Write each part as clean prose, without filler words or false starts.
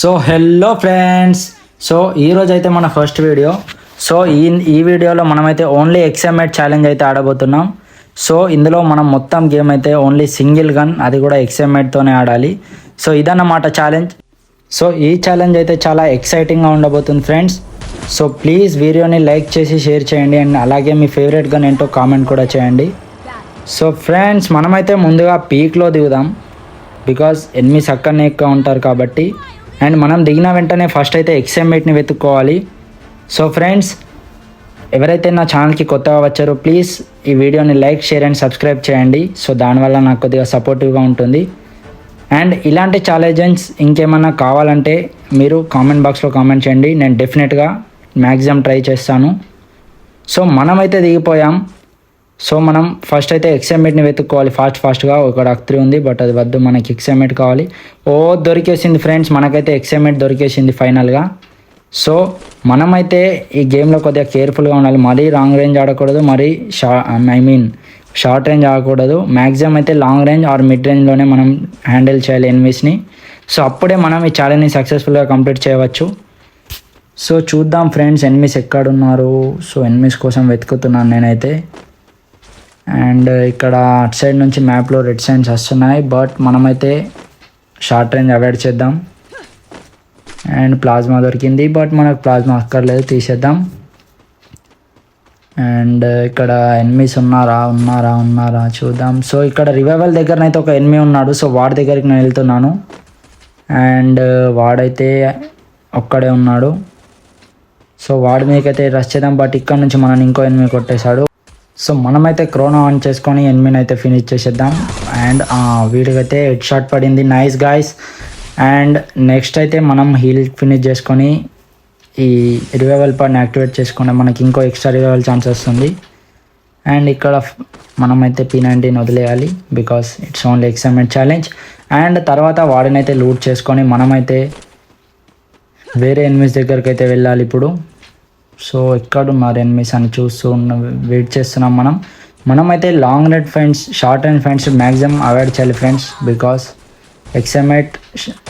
So hello friends. So ఈరోజు అయితే మన ఫస్ట్ వీడియో. సో ఈ వీడియోలో మనమైతే ఓన్లీ ఎక్స్ఎంఐట్ ఛాలెంజ్ అయితే ఆడబోతున్నాం. సో ఇందులో మనం మొత్తం గేమ్ అయితే ఓన్లీ సింగిల్ గన్, అది కూడా ఎక్స్ఎంఐట్తోనే ఆడాలి. సో ఇదన్నమాట ఛాలెంజ్. సో ఈ ఛాలెంజ్ అయితే చాలా ఎక్సైటింగ్గా ఉండబోతుంది ఫ్రెండ్స్. సో ప్లీజ్ వీడియోని లైక్ చేసి షేర్ చేయండి అండ్ అలాగే మీ ఫేవరెట్ గన్ ఏంటో కామెంట్ కూడా చేయండి. సో ఫ్రెండ్స్, మనమైతే ముందుగా పీక్లో దిగుదాం బికాజ్ ఎనిమిస్ అక్కడనే ఎక్కువ ఉంటారు కాబట్టి. అండ్ మనం దిగిన వెంటనే ఫస్ట్ అయితే ఎక్స్ఎంఐట్ని వెతుక్కోవాలి. సో ఫ్రెండ్స్, ఎవరైతే నా ఛానల్కి కొత్తగా వచ్చారో ప్లీజ్ ఈ వీడియోని లైక్, షేర్ అండ్ సబ్స్క్రైబ్ చేయండి. సో దానివల్ల నాకు కొద్దిగా సపోర్టివ్గా ఉంటుంది. అండ్ ఇలాంటి ఛాలెంజెస్ ఇంకేమన్నా కావాలంటే మీరు కామెంట్ బాక్స్లో కామెంట్ చేయండి, నేను డెఫినెట్గా మ్యాక్సిమం ట్రై చేస్తాను. సో మనమైతే దిగిపోయాం. సో మనం ఫస్ట్ అయితే ఎక్స్ఎంఐట్ని వెతుక్కోవాలి ఫాస్ట్గా. ఒక అక్త్రి ఉంది బట్ అది వద్దు, మనకి ఎక్స్ఎంఐట్ కావాలి. దొరికేసింది ఫ్రెండ్స్, మనకైతే ఎక్స్ఎంఐట్ దొరికేసింది ఫైనల్గా. సో మనమైతే ఈ గేమ్లో కొద్దిగా కేర్ఫుల్గా ఉండాలి. మరీ లాంగ్ రేంజ్ ఆడకూడదు, మరీ షార్ట్ రేంజ్ ఆడకూడదు. మ్యాక్సిమం అయితే లాంగ్ రేంజ్ ఆర్ మిడ్ రేంజ్లోనే మనం హ్యాండిల్ చేయాలి ఎనిమీస్ని. సో అప్పుడే మనం ఈ ఛాలెంజ్ని సక్సెస్ఫుల్గా కంప్లీట్ చేయవచ్చు. సో చూద్దాం ఫ్రెండ్స్, ఎనిమీస్ ఎక్కడున్నారు. సో ఎనిమీస్ కోసం వెతుకుతున్నాను నేనైతే. అండ్ ఇక్కడ అటు సైడ్ నుంచి మ్యాప్లో రెడ్ సైన్స్ వస్తున్నాయి, బట్ మనమైతే షార్ట్ రేంజ్ అవాయిడ్ చేద్దాం. అండ్ ప్లాజ్మా దొరికింది, బట్ మనకు ప్లాజ్మా అక్కర్లేదు, తీసేద్దాం. అండ్ ఇక్కడ ఎనిమీస్ ఉన్నారా చూద్దాం. సో ఇక్కడ రివైవల్ దగ్గరనైతే ఒక ఎనిమీ ఉన్నాడు. సో వాడి దగ్గరికి నేను వెళ్తున్నాను. అండ్ వాడైతే ఒక్కడే ఉన్నాడు. సో వాడి మీదకైతే రష్ చేద్దాం, బట్ ఇక్కడ నుంచి మనని ఇంకో ఎనిమీ కొట్టేశాడు. సో మనమైతే క్రోనా ఆన్ చేసుకొని ఎనిమిని అయితే ఫినిష్ చేసేద్దాం. అండ్ వీడికైతే హెడ్ షాట్ పడింది, నైస్ గాయ్స్. అండ్ నెక్స్ట్ అయితే మనం హీల్ ఫినిష్ చేసుకొని ఈ రివైవల్ పార్ట్ని యాక్టివేట్ చేసుకుంటే మనకి ఇంకో ఎక్స్ట్రా రివైవల్ ఛాన్స్ వస్తుంది. అండ్ ఇక్కడ మనమైతే P19 వదిలేయాలి because it's only X M eight challenge. And తర్వాత వాడినైతే లూట్ చేసుకొని మనమైతే వేరే ఎనిమిస్ దగ్గరికి అయితే వెళ్ళాలి ఇప్పుడు. సో ఎక్కడున్నారు ఎనిమీస్ అని వెయిట్ చేస్తున్నాం మనమైతే long range finds, short range finds maximum avoid చేయాలి friends, because X M eight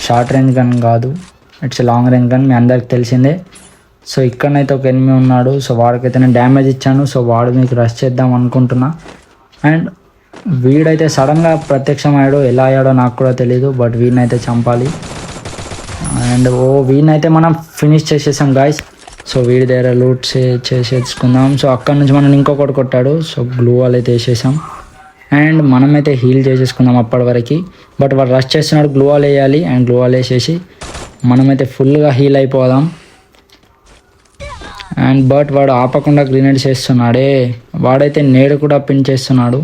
short range gun కాదు, ఇట్స్ లాంగ్ రేంజ్ గన్, మీ అందరికి తెలిసిందే. సో ఇక్కడనైతే ఒక ఎనిమీ ఉన్నాడు. సో వాడికైతే నేను డ్యామేజ్ ఇచ్చాను. సో వాడు మీకు రష్ చేద్దాం అనుకుంటున్నా. అండ్ వీడైతే సడన్గా ప్రత్యక్షమయ్యాడు, ఎలా అయ్యాడో నాకు కూడా తెలియదు, బట్ వీడినైతే చంపాలి. అండ్ వీడినైతే మనం ఫినిష్ చేసేసాం గాయస్. సో వీడి దగ్గర లూట్ చేసేసుకుందాం. సో అక్కడ నుంచి మనం ఇంకొకటి కొట్టాడు. సో గ్లూ వాల్ అయితే వేసేసాం. అండ్ మనమైతే హీల్ చేసేసుకుందాం అప్పటి వరకు. బట్ వాడు రష్ చేస్తున్నాడు, గ్లూ వాల్ వేయాలి. అండ్ గ్లూ వాల్ వేసేసి మనమైతే ఫుల్గా హీల్ అయిపోదాం. అండ్ బట్ వాడు ఆపకుండా గ్రీనేడ్స్ చేస్తున్నాడే, వాడైతే నేడు కూడా పిన్ చేస్తున్నాడు.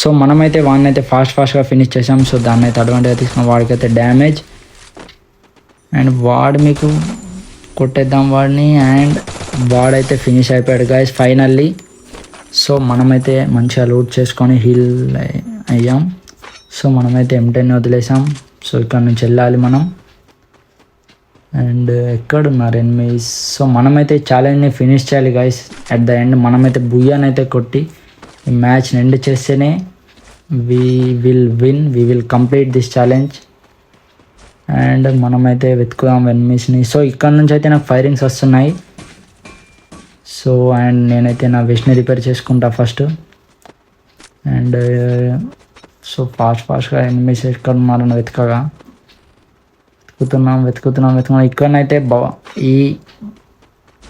సో మనమైతే వాడినైతే ఫాస్ట్గా ఫినిష్ చేసాం. సో దాన్ని అయితే అడ్వాంటేజ్ తీసుకున్నాం. వాడికైతే డ్యామేజ్. అండ్ వాడు మీకు కొట్టేద్దాం వాడిని. అండ్ వాడైతే ఫినిష్ అయిపోయాడు గాయస్ ఫైనల్లీ. సో మనమైతే మంచిగా లూట్ చేసుకొని హీల్ అయ్యాం. సో మనమైతే M10 వదిలేసాం. సో ఇక్కడ నుంచి వెళ్ళాలి మనం. అండ్ ఎక్కడున్నారు ఎనిమీస్. సో మనమైతే ఛాలెంజ్ని ఫినిష్ చేయాలి గాయస్. అట్ ద ఎండ్ మనమైతే బుయ్యానైతే కొట్టి ఈ మ్యాచ్ని ఎండ్ చేస్తేనే we will complete this challenge. And మనమైతే వెతుకుదాం ఎనిమీస్ని. సో ఇక్కడ నుంచి అయితే నాకు ఫైరింగ్స్ వస్తున్నాయి. సో అండ్ నేనైతే నా వెస్ట్ని రిపేర్ చేసుకుంటా ఫస్ట్. అండ్ సో ఫాస్ట్గా ఎనిమీస్ ఎక్కడ ఉన్నారని వెతుకుతున్నాం. ఇక్కడనైతే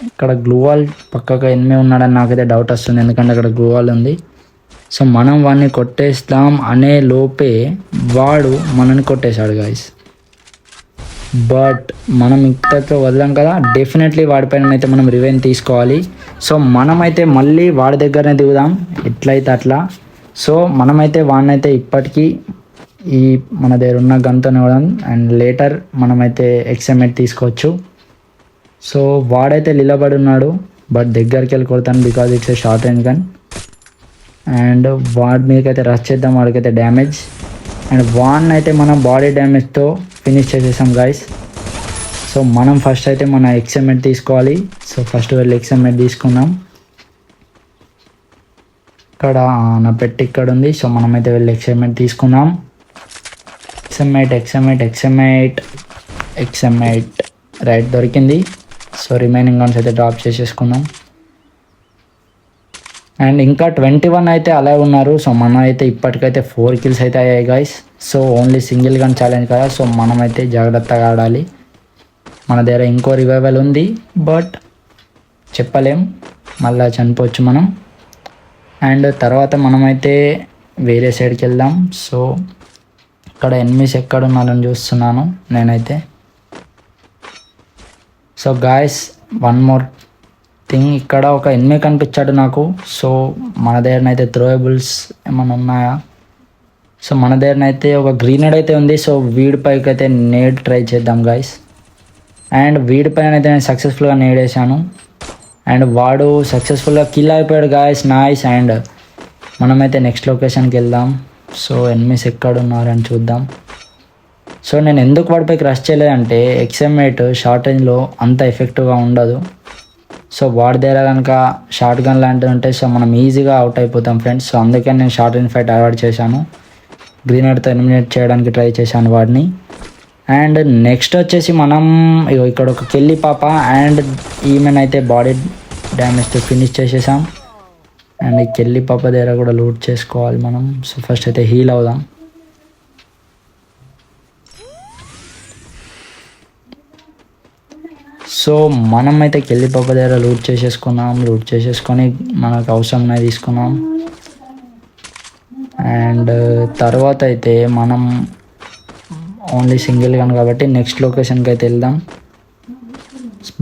ఇక్కడ గ్లూవాల్ పక్కగా ఎనిమీ ఉన్నాడని నాకైతే డౌట్ వస్తుంది, ఎందుకంటే అక్కడ గ్లూవాల్ ఉంది. సో మనం వాడిని కొట్టేస్తాం అనే లోపే వాడు మనని కొట్టేశాడు గాయస్. బట్ మనం ఇంతతో వదలం కదా, డెఫినెట్లీ వాడిపైన అయితే మనం రివెంజ్ తీసుకోవాలి. సో మనమైతే మళ్ళీ వాడి దగ్గరనే దిగుదాం ఎట్లయితే అట్లా. సో మనమైతే వాడినైతే ఇప్పటికీ మన దగ్గర ఉన్న గన్తోనే ఇవ్వడం. అండ్ లేటర్ మనమైతే ఎక్స్ఎంఐట్ తీసుకోవచ్చు. సో వాడైతే నిలబడి ఉన్నాడు, బట్ దగ్గరికి వెళ్ళి కొడతాను because it's a short range gun. And వాడి మీదకైతే రష్ చేద్దాం, వాడికైతే డ్యామేజ్. అండ్ వాడిని అయితే మనం బాడీ డ్యామేజ్తో ఫినిష్ చేసేసాం గాయస్. సో మనం ఫస్ట్ అయితే మన ఎక్స్ఎంఐట్ తీసుకోవాలి. సో ఫస్ట్ వెళ్ళి ఎక్స్ఎంఐట్ తీసుకుందాం. ఇక్కడ నా పెట్టి ఇక్కడ ఉంది. సో మనమైతే వెళ్ళి ఎక్స్ఎంఐట్ తీసుకుందాం. ఎక్స్ఎంఐట్ XM8 రైట్ దొరికింది. సో రిమైనింగ్ గన్స్ అయితే డ్రాప్ చేసేసుకుందాం. అండ్ ఇంకా 21 అయితే అలా ఉన్నారు. సో మనం అయితే ఇప్పటికైతే 4 kills అయితే అయ్యాయి guys. So only single gun challenge కదా, సో మనమైతే జాగ్రత్తగా ఆడాలి. మన దగ్గర ఇంకో రివైవల్ ఉంది, బట్ చెప్పలేం, మళ్ళీ చనిపోవచ్చు మనం. అండ్ తర్వాత మనమైతే వేరే సైడ్కి వెళ్దాం. సో ఇక్కడ ఎనిమిస్ ఎక్కడ ఉన్నారని చూస్తున్నాను నేనైతే. So guys one more thing, ఇక్కడ ఒక ఎనిమి కనిపించాడు నాకు. సో మన దగ్గరనైతే థ్రోయబుల్స్ ఏమైనా ఉన్నాయా? సో మన దగ్గరనైతే ఒక గ్రీనేడ్ అయితే ఉంది. సో వీడిపైకి అయితే నేడ్ ట్రై చేద్దాం గాయస్. అండ్ వీడిపైన అయితే నేను సక్సెస్ఫుల్గా నేడ్ వేసాను. అండ్ వాడు సక్సెస్ఫుల్గా కిల్ అయిపోయాడు గాయస్, నైస్. అండ్ మనమైతే నెక్స్ట్ లొకేషన్కి వెళ్దాం. సో ఎనిమిస్ ఎక్కడ ఉన్నారని చూద్దాం. సో నేను ఎందుకు వాడిపైకి రష్ చేయలేదంటే XM8 షార్ట్ రేంజ్లో అంత ఎఫెక్టివ్గా ఉండదు. సో వాడి దగ్గర కనుక షార్ట్ గన్ లాంటివి ఉంటాయి, సో మనం ఈజీగా అవుట్ అయిపోతాం ఫ్రెండ్స్. సో అందుకే నేను షార్ట్ రేంజ్ ఫైట్ అవాయిడ్ చేశాను. గ్రీనేడ్తో ఎలిమినేట్ చేయడానికి ట్రై చేశాను వాడిని. అండ్ నెక్స్ట్ వచ్చేసి మనం ఇక్కడ ఒక కెల్లి పాప అండ్ ఈమెనైతే బాడీ డ్యామేజ్తో ఫినిష్ చేసేసాం. అండ్ ఈ కెల్లి పాప దగ్గర కూడా లూట్ చేసుకోవాలి మనం. సో ఫస్ట్ అయితే హీల్ అవుదాం. సో మనమైతే కెల్లి పాప దగ్గర లూట్ చేసేసుకొని మనకు అవసరమైనవి తీసుకున్నాం. అండ్ తర్వాత అయితే మనం ఓన్లీ సింగిల్ గన్ కాబట్టి నెక్స్ట్ లొకేషన్కి అయితే వెళ్దాం.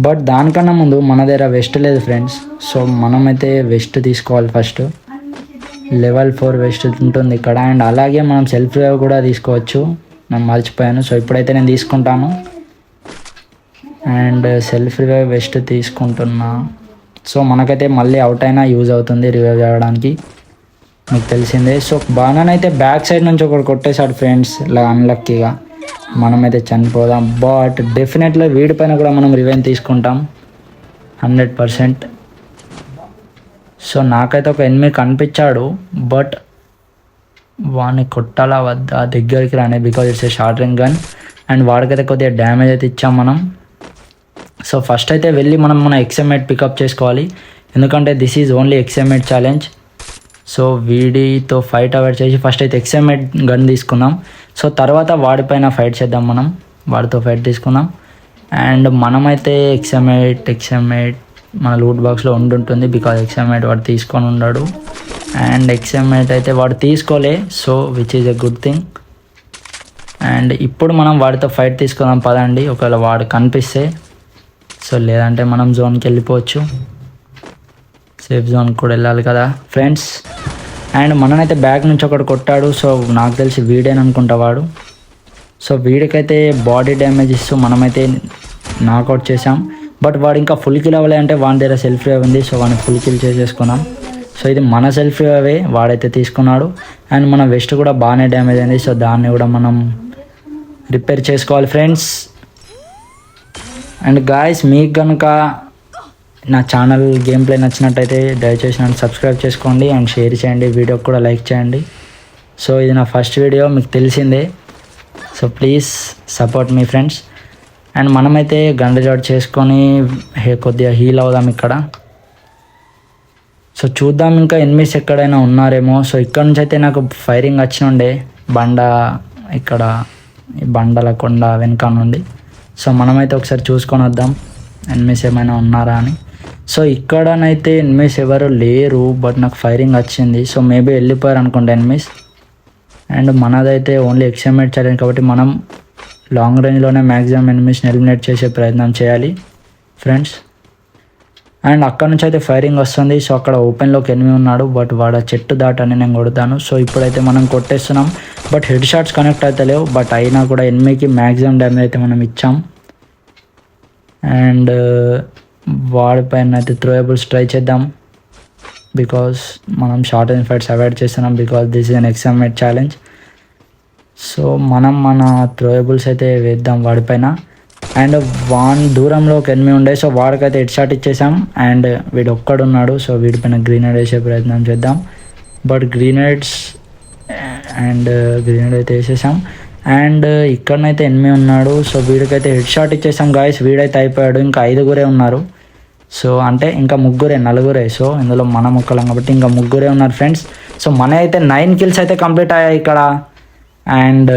బట్ దానికన్నా ముందు మన దగ్గర వెస్ట్ లేదు ఫ్రెండ్స్. సో మనమైతే వెస్ట్ తీసుకోవాలి ఫస్ట్. లెవెల్ 4 వెస్ట్ ఉంటుంది ఇక్కడ. అండ్ అలాగే మనం సెల్ఫ్ రివైవ్ కూడా తీసుకోవచ్చు, నేను మర్చిపోయాను. సో ఇప్పుడైతే నేను తీసుకుంటాను. అండ్ సెల్ఫ్ రివైవ్ వెస్ట్ తీసుకుంటున్నా. సో మనకైతే మళ్ళీ అవుట్ అయినా యూజ్ అవుతుంది రివైవ్ చేయడానికి, మీకు తెలిసిందే. సో బాణానైతే బ్యాక్ సైడ్ నుంచి ఒకటి కొట్టేశాడు ఫ్రెండ్స్, ఇలా అన్లక్కీగా. మనమైతే చనిపోదాం. బట్ డెఫినెట్లీ వీడిపైన కూడా మనం రివైవ్ తీసుకుంటాం 100%. సో నాకైతే ఒక ఎనిమి కనిపించాడు, బట్ వాడిని కొట్టాలా వద్దా దగ్గరికి రానే, because it's a short range gun. And వాడికైతే కొద్దిగా డ్యామేజ్ అయితే ఇచ్చాం మనం. సో ఫస్ట్ అయితే వెళ్ళి మనం మన XM8 పికప్ చేసుకోవాలి, ఎందుకంటే this is only XM8 challenge. So వీడితో ఫైట్ అవాయిడ్ చేసి ఫస్ట్ అయితే XM8 గన్ తీసుకుందాం. సో తర్వాత వాడిపైన ఫైట్ చేద్దాం, మనం వాడితో ఫైట్ తీసుకుందాం. అండ్ మనమైతే XM8 మన లూట్ బాక్స్లో ఉండుంటుంది, బికాజ్ XM8 వాడు తీసుకొని ఉన్నాడు. అండ్ XM8 అయితే వాడు తీసుకోలే, so which is a good thing. And ఇప్పుడు మనం వాడితో ఫైట్ తీసుకుందాం పదండి, ఒకవేళ వాడు కనిపిస్తే. సో లేదంటే మనం జోన్కి వెళ్ళిపోవచ్చు, సేఫ్ జోన్కి కూడా వెళ్ళాలి కదా ఫ్రెండ్స్. అండ్ మననైతే బ్యాక్ నుంచి ఒకటి కొట్టాడు. సో నాకు తెలిసి వీడేననుకుంటా వాడు. సో వీడికైతే బాడీ డ్యామేజ్ ఇస్తూ మనమైతే నాకౌట్ చేసాం. బట్ వాడు ఇంకా ఫుల్ కిల్ అవ్వలే, అంటే వాడి దగ్గర సెల్ఫ్ రివైవ్ ఉంది. సో వాడిని ఫుల్ కిల్ చేసేసుకున్నాం. సో ఇది మన సెల్ఫ్ రివైవే, వాడైతే తీసుకున్నాడు. అండ్ మన వెస్ట్ కూడా బాగానే డ్యామేజ్ అయింది. సో దాన్ని కూడా మనం రిపేర్ చేసుకోవాలి ఫ్రెండ్స్. అండ్ గాయస్ మీకు కనుక నా ఛానల్ గేమ్ ప్లే నచ్చినట్టయితే దయచేసి నన్ను సబ్స్క్రైబ్ చేసుకోండి అండ్ షేర్ చేయండి, వీడియోకి కూడా లైక్ చేయండి. సో ఇది నా ఫస్ట్ వీడియో, మీకు తెలిసిందే. So please support me friends. And మనమైతే గన్ రిజార్ట్ చేసుకొని కొద్దిగా హీల్ అవుదాం ఇక్కడ. సో చూద్దాం ఇంకా ఎనిమిస్ ఎక్కడైనా ఉన్నారేమో. సో ఇక్కడ నుంచి అయితే నాకు ఫైరింగ్ వచ్చినుండే బండ, ఇక్కడ బండల కొండ వెనక నుండి. సో మనమైతే ఒకసారి చూసుకొని వద్దాం ఎనిమిస్ ఏమైనా ఉన్నారా అని. సో ఇక్కడనైతే ఎనిమిస్ ఎవరు లేరు, బట్ నాకు ఫైరింగ్ వచ్చింది. సో మేబీ వెళ్ళిపోయారు అనుకుంటా ఎనిమిస్. అండ్ మనదైతే ఓన్లీ XM8 ఛాలెంజ్ కాబట్టి మనం లాంగ్ రేంజ్లోనే మ్యాక్సిమం ఎనిమిస్ని ఎలిమినేట్ చేసే ప్రయత్నం చేయాలి ఫ్రెండ్స్. అండ్ అక్కడ నుంచి అయితే ఫైరింగ్ వస్తుంది. సో అక్కడ ఓపెన్లోకి ఎనిమి ఉన్నాడు, బట్ వాడు చెట్టు దాటని నేను కొడతాను. సో ఇప్పుడైతే మనం కొట్టేస్తున్నాం, బట్ హెడ్ షాట్స్ కనెక్ట్ అయితే లేవు. బట్ అయినా కూడా ఎనిమికి మ్యాక్సిమం డ్యామేజ్ అయితే మనం ఇచ్చాం. అండ్ వాడిపైన అయితే థ్రోయబుల్స్ ట్రై చేద్దాం, బికాస్ మనం షార్ట్ రేంజ్ ఫైట్స్ అవాయిడ్ చేస్తున్నాం, because this is an XM8 challenge. So మనం మన థ్రోయబుల్స్ అయితే వేద్దాం వాడిపైన. అండ్ వాన్ దూరంలో ఒక ఎనిమి ఉండే, సో వాడికైతే హెడ్ షాట్ ఇచ్చేసాం. అండ్ వీడు ఒక్కడున్నాడు, సో వీడిపైన గ్రీనేడ్ వేసే ప్రయత్నం చేద్దాం. బట్ గ్రీనేడ్ అయితే వేసేసాం. అండ్ ఇక్కడనైతే ఎనిమిది ఉన్నాడు. సో వీడికైతే హెడ్ షాట్ ఇచ్చేసాం గాయస్. వీడైతే అయిపోయాడు. ఇంకా 5 ఉన్నారు. సో అంటే ఇంకా 4 సో ఇందులో మన ముక్కలం కాబట్టి ఇంకా 3 ఉన్నారు ఫ్రెండ్స్. సో మన అయితే 9 కిల్స్ అయితే కంప్లీట్ అయ్యాయి ఇక్కడ. అండ్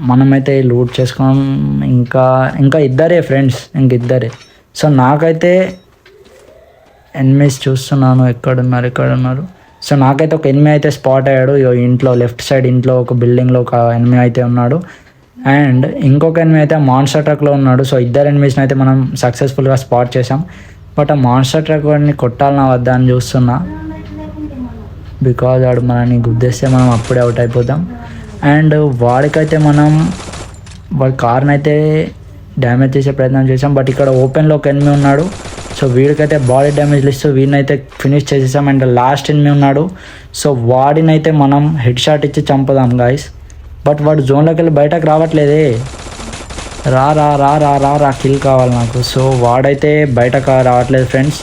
మనమైతే లూట్ చేసుకున్నాం. ఇంకా ఇద్దరే ఫ్రెండ్స్, ఇద్దరే. సో నాకైతే ఎనిమిస్ చూస్తున్నాను ఎక్కడున్నారు. సో నాకైతే ఒక ఎనిమిది అయితే స్పాట్ అయ్యాడు. ఇంట్లో లెఫ్ట్ సైడ్ ఇంట్లో ఒక బిల్డింగ్లో ఒక ఎనిమిది అయితే ఉన్నాడు. అండ్ ఇంకొక ఎనిమిది అయితే మాన్స్టర్ ట్రక్లో ఉన్నాడు. సో ఇద్దరు ఎనిమిస్ని అయితే మనం సక్సెస్ఫుల్గా స్పాట్ చేసాం. బట్ ఆ మాన్స్టర్ ట్రక్ వాడిని కొట్టాలన్నా వద్దా అని చూస్తున్నా, బికాజ్ వాడు మనని గుద్దేస్తే మనం అప్పుడే అవుట్ అయిపోతాం. అండ్ వాడికైతే వాడి కార్ని అయితే డ్యామేజ్ చేసే ప్రయత్నం చేసాం. బట్ ఇక్కడ ఓపెన్లో ఒక ఎనిమిది ఉన్నాడు. సో వీడికైతే బాడీ డ్యామేజ్ ఇస్తూ వీడినైతే ఫినిష్ చేసేసాం. అండ్ లాస్ట్ ఎనిమిది ఉన్నాడు. సో వాడినైతే మనం హెడ్ షాట్ ఇచ్చి చంపుదాం గాయస్. బట్ వాడు జోన్లోకి వెళ్ళి బయటకు రావట్లేదే. రా కిల్ కావాలి నాకు. సో వాడైతే బయటకు రావట్లేదు ఫ్రెండ్స్.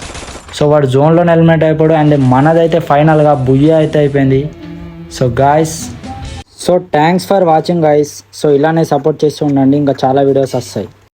సో వాడు జోన్లో ఎలిమినేట్ అయిపోయాడు. అండ్ మనదైతే ఫైనల్గా బుయ్య అయితే అయిపోయింది. So guys, so thanks for watching guys. So ఇలానే సపోర్ట్ చేస్తూ ఉండండి, ఇంకా చాలా వీడియోస్ వస్తాయి.